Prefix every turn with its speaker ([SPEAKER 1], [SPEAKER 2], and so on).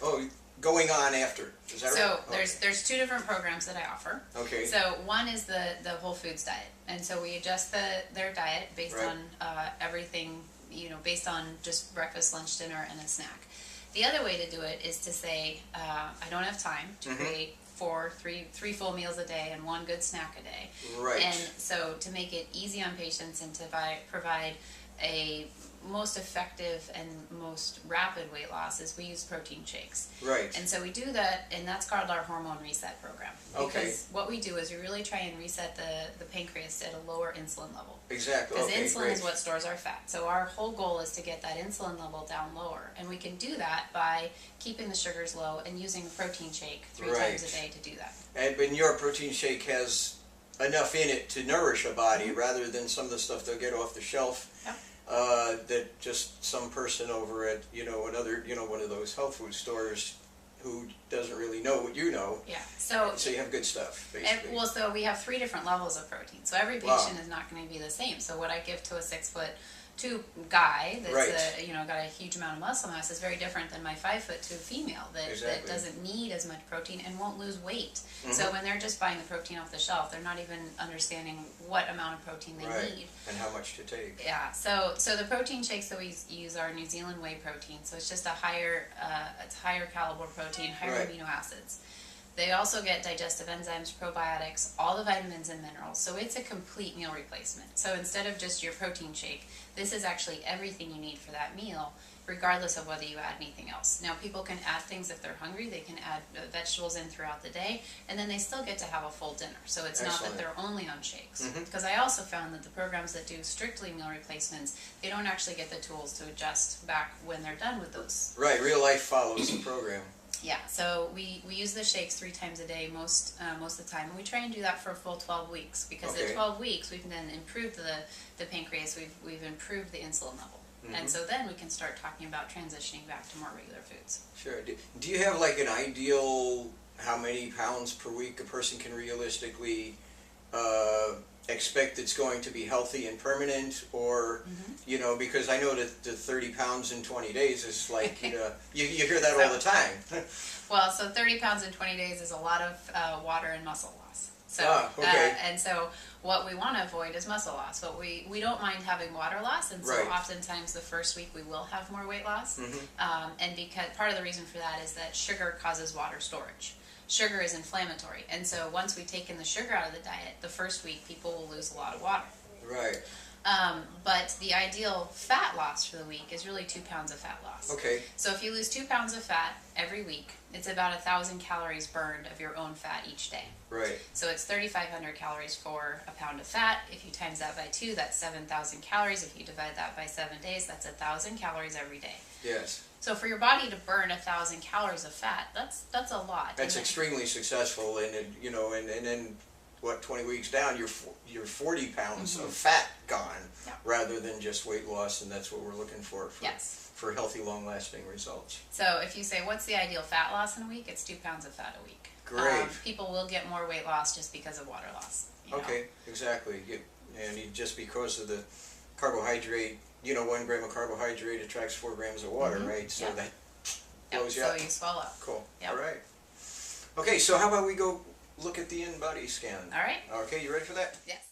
[SPEAKER 1] Oh, going on after. Is that
[SPEAKER 2] So
[SPEAKER 1] right?
[SPEAKER 2] there's two different programs that I offer.
[SPEAKER 1] Okay.
[SPEAKER 2] So one is the whole foods diet, and so we adjust their diet based
[SPEAKER 1] Right.
[SPEAKER 2] on everything, based on just breakfast, lunch, dinner, and a snack. The other way to do it is to say, I don't have time to create three full meals a day and one good snack a day.
[SPEAKER 1] Right.
[SPEAKER 2] And so to make it easy on patients and to provide a most effective and most rapid weight loss is we use protein shakes.
[SPEAKER 1] Right.
[SPEAKER 2] And so we do that, and that's called our hormone reset program.
[SPEAKER 1] Okay.
[SPEAKER 2] Because what we do is we really try and reset the pancreas at a lower insulin level.
[SPEAKER 1] Exactly.
[SPEAKER 2] Because
[SPEAKER 1] Okay,
[SPEAKER 2] insulin
[SPEAKER 1] great.
[SPEAKER 2] is what stores our fat. So our whole goal is to get that insulin level down lower. And we can do that by keeping the sugars low and using a protein shake three times a day to do that.
[SPEAKER 1] And your protein shake has enough in it to nourish a body rather than some of the stuff they'll get off the shelf.
[SPEAKER 2] Yep.
[SPEAKER 1] That just some person over at another one of those health food stores who doesn't really know what you know.
[SPEAKER 2] Yeah. So
[SPEAKER 1] you have good stuff basically.
[SPEAKER 2] so we have 3 different levels of protein. So every patient is not going to be the same. So what I give to a 6'2" guy that's got a huge amount of muscle mass is very different than my 5'2" female that doesn't need as much protein and won't lose weight. So when they're just buying the protein off the shelf, they're not even understanding what amount of protein they need
[SPEAKER 1] and how much to take.
[SPEAKER 2] Yeah. So the protein shakes that we use are New Zealand whey protein. So it's just a higher caliber protein, higher amino acids. They also get digestive enzymes, probiotics, all the vitamins and minerals. So it's a complete meal replacement. So instead of just your protein shake, this is actually everything you need for that meal, regardless of whether you add anything else. Now, people can add things if they're hungry. They can add vegetables in throughout the day, and then they still get to have a full dinner. So it's not that they're only on shakes. Because I also found that the programs that do strictly meal replacements, they don't actually get the tools to adjust back when they're done with those.
[SPEAKER 1] Right. Real life follows the program.
[SPEAKER 2] Yeah, so we use the shakes 3 times a day most of the time, and we try and do that for a full 12 weeks because at 12 weeks we've then improved the pancreas, we've improved the insulin level, and so then we can start talking about transitioning back to more regular foods.
[SPEAKER 1] Sure. Do you have like an ideal how many pounds per week a person can realistically expect it's going to be healthy and permanent, or because I know that the 30 pounds in 20 days is like you hear that all the time.
[SPEAKER 2] Well, so 30 pounds in 20 days is a lot of water and muscle loss. So and so what we want to avoid is muscle loss, but we don't mind having water loss, and so oftentimes the first week we will have more weight loss, and because part of the reason for that is that sugar causes water storage. Sugar is inflammatory, and so once we take in the sugar out of the diet, the first week people will lose a lot of water.
[SPEAKER 1] Right.
[SPEAKER 2] But the ideal fat loss for the week is really 2 pounds of fat loss.
[SPEAKER 1] Okay.
[SPEAKER 2] So if you lose 2 pounds of fat every week, it's about 1,000 calories burned of your own fat each day.
[SPEAKER 1] Right.
[SPEAKER 2] So it's 3,500 calories for a pound of fat. If you times that by 2, that's 7,000 calories. If you divide that by 7 days, that's 1,000 calories every day.
[SPEAKER 1] Yes.
[SPEAKER 2] So for your body to burn 1,000 calories of fat, that's a lot.
[SPEAKER 1] That's extremely successful, and and then what, 20 weeks down, you're 40 pounds of fat gone, rather than just weight loss, and that's what we're looking for for healthy, long-lasting results.
[SPEAKER 2] So if you say, what's the ideal fat loss in a week? It's 2 pounds of fat a week.
[SPEAKER 1] Great.
[SPEAKER 2] People will get more weight loss just because of water loss.
[SPEAKER 1] Okay, exactly. Just because of the carbohydrate, 1 gram of carbohydrate attracts 4 grams of water, right? So that blows you up.
[SPEAKER 2] So you swell up.
[SPEAKER 1] Cool. All right. Okay, so how about we go look at the in-body scan?
[SPEAKER 2] All right.
[SPEAKER 1] Okay, you ready for that?
[SPEAKER 2] Yes.